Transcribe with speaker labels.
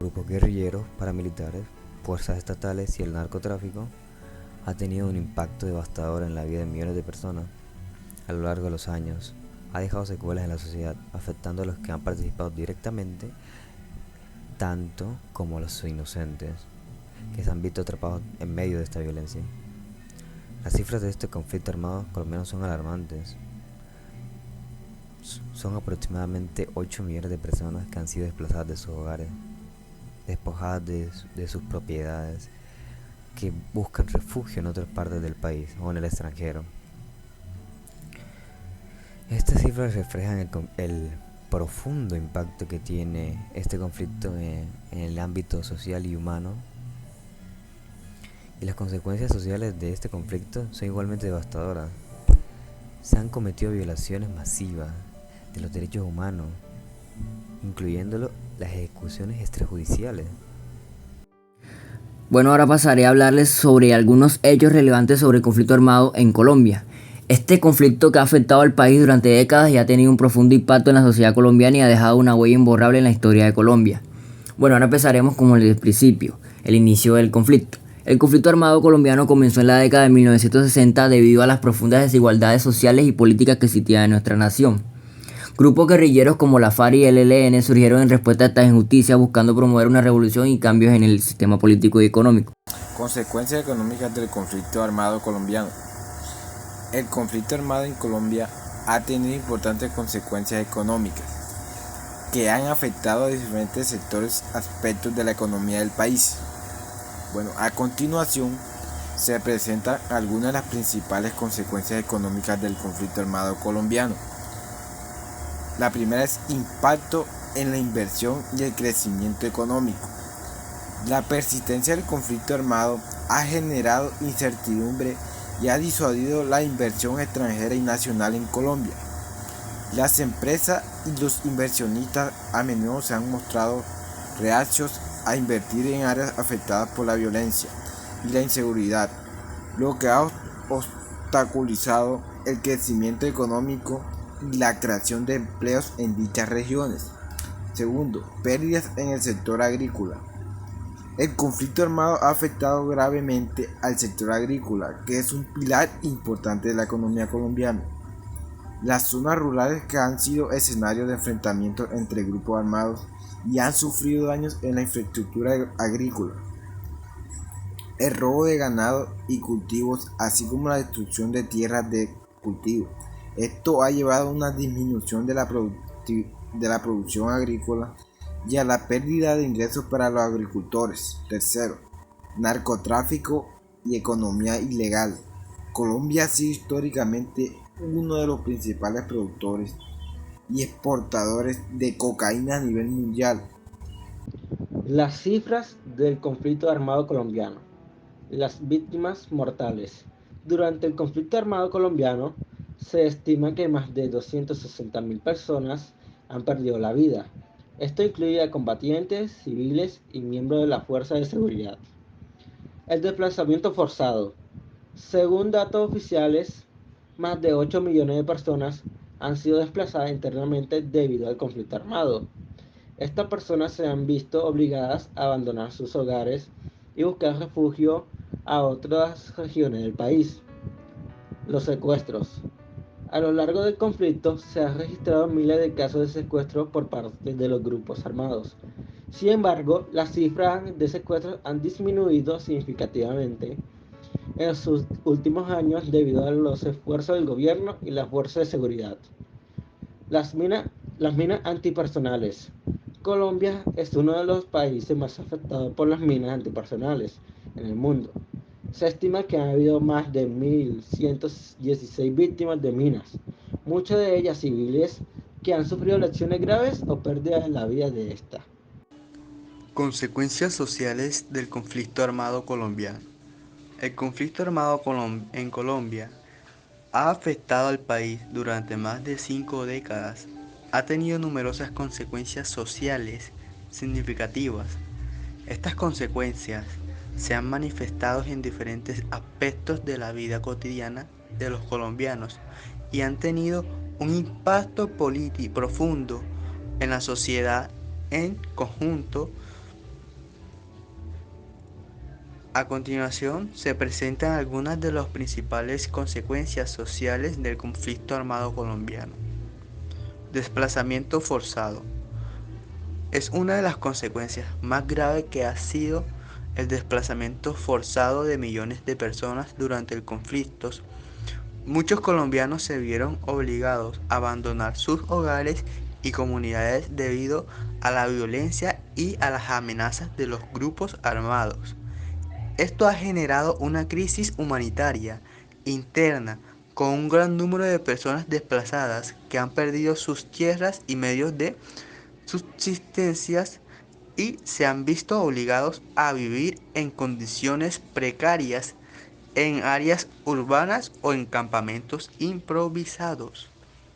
Speaker 1: grupos guerrilleros, paramilitares, fuerzas estatales y el narcotráfico ha tenido un impacto devastador en la vida de millones de personas a lo largo de los años. Ha dejado secuelas en la sociedad, afectando a los que han participado directamente, tanto como a los inocentes, que se han visto atrapados en medio de esta violencia. Las cifras de este conflicto armado colombiano son alarmantes. Son aproximadamente 8 millones de personas que han sido desplazadas de sus hogares, despojadas de sus propiedades, que buscan refugio en otras partes del país o en el extranjero. Estas cifras reflejan el profundo impacto que tiene este conflicto en el ámbito social y humano, y las consecuencias sociales de este conflicto son igualmente devastadoras. Se han cometido violaciones masivas de los derechos humanos, incluyendo las ejecuciones extrajudiciales.
Speaker 2: Bueno, ahora pasaré a hablarles sobre algunos hechos relevantes sobre el conflicto armado en Colombia. Este conflicto que ha afectado al país durante décadas y ha tenido un profundo impacto en la sociedad colombiana y ha dejado una huella imborrable en la historia de Colombia. Bueno, ahora empezaremos como desde el principio, el inicio del conflicto. El conflicto armado colombiano comenzó en la década de 1960 debido a las profundas desigualdades sociales y políticas que existían en nuestra nación. Grupos guerrilleros como la FARC y el ELN surgieron en respuesta a estas injusticias, buscando promover una revolución y cambios en el sistema político y económico.
Speaker 3: Consecuencias económicas del conflicto armado colombiano. El conflicto armado en Colombia ha tenido importantes consecuencias económicas que han afectado a diferentes sectores aspectos de la economía del país. Bueno, a continuación se presentan algunas de las principales consecuencias económicas del conflicto armado colombiano. La primera es impacto en la inversión y el crecimiento económico. La persistencia del conflicto armado ha generado incertidumbre y ha disuadido la inversión extranjera y nacional en Colombia. Las empresas y los inversionistas a menudo se han mostrado reacios a invertir en áreas afectadas por la violencia y la inseguridad, lo que ha obstaculizado el crecimiento económico y la creación de empleos en dichas regiones. Segundo, pérdidas en el sector agrícola. El conflicto armado ha afectado gravemente al sector agrícola, que es un pilar importante de la economía colombiana. Las zonas rurales que han sido escenarios de enfrentamientos entre grupos armados y han sufrido daños en la infraestructura agrícola, el robo de ganado y cultivos, así como la destrucción de tierras de cultivo. Esto ha llevado a una disminución de la producción agrícola y a la pérdida de ingresos para los agricultores. Tercero, narcotráfico y economía ilegal. Colombia ha sido históricamente uno de los principales productores y exportadores de cocaína a nivel mundial.
Speaker 4: Las cifras del conflicto armado colombiano. Las víctimas mortales. Durante el conflicto armado colombiano, se estima que más de 260.000 personas han perdido la vida. Esto incluye a combatientes, civiles y miembros de la fuerza de seguridad. El desplazamiento forzado. Según datos oficiales, más de 8 millones de personas han sido desplazadas internamente debido al conflicto armado. Estas personas se han visto obligadas a abandonar sus hogares y buscar refugio a otras regiones del país. Los secuestros. A lo largo del conflicto se han registrado miles de casos de secuestros por parte de los grupos armados. Sin embargo, las cifras de secuestros han disminuido significativamente en sus últimos años debido a los esfuerzos del gobierno y las fuerzas de seguridad. Las minas antipersonales. Colombia es uno de los países más afectados por las minas antipersonales en el mundo. Se estima que ha habido más de 1.116 víctimas de minas, muchas de ellas civiles que han sufrido lesiones graves o pérdida de la vida de esta.
Speaker 5: Consecuencias sociales del conflicto armado colombiano. El conflicto armado en Colombia ha afectado al país durante más de 5 décadas. Ha tenido numerosas consecuencias sociales significativas. Estas consecuencias se han manifestado en diferentes aspectos de la vida cotidiana de los colombianos y han tenido un impacto político profundo en la sociedad en conjunto, A continuación, se presentan algunas de las principales consecuencias sociales del conflicto armado colombiano. Desplazamiento forzado. Es una de las consecuencias más graves que ha sido el desplazamiento forzado de millones de personas durante el conflicto. Muchos colombianos se vieron obligados a abandonar sus hogares y comunidades debido a la violencia y a las amenazas de los grupos armados. Esto ha generado una crisis humanitaria interna con un gran número de personas desplazadas que han perdido sus tierras y medios de subsistencia y se han visto obligados a vivir en condiciones precarias en áreas urbanas o en campamentos improvisados.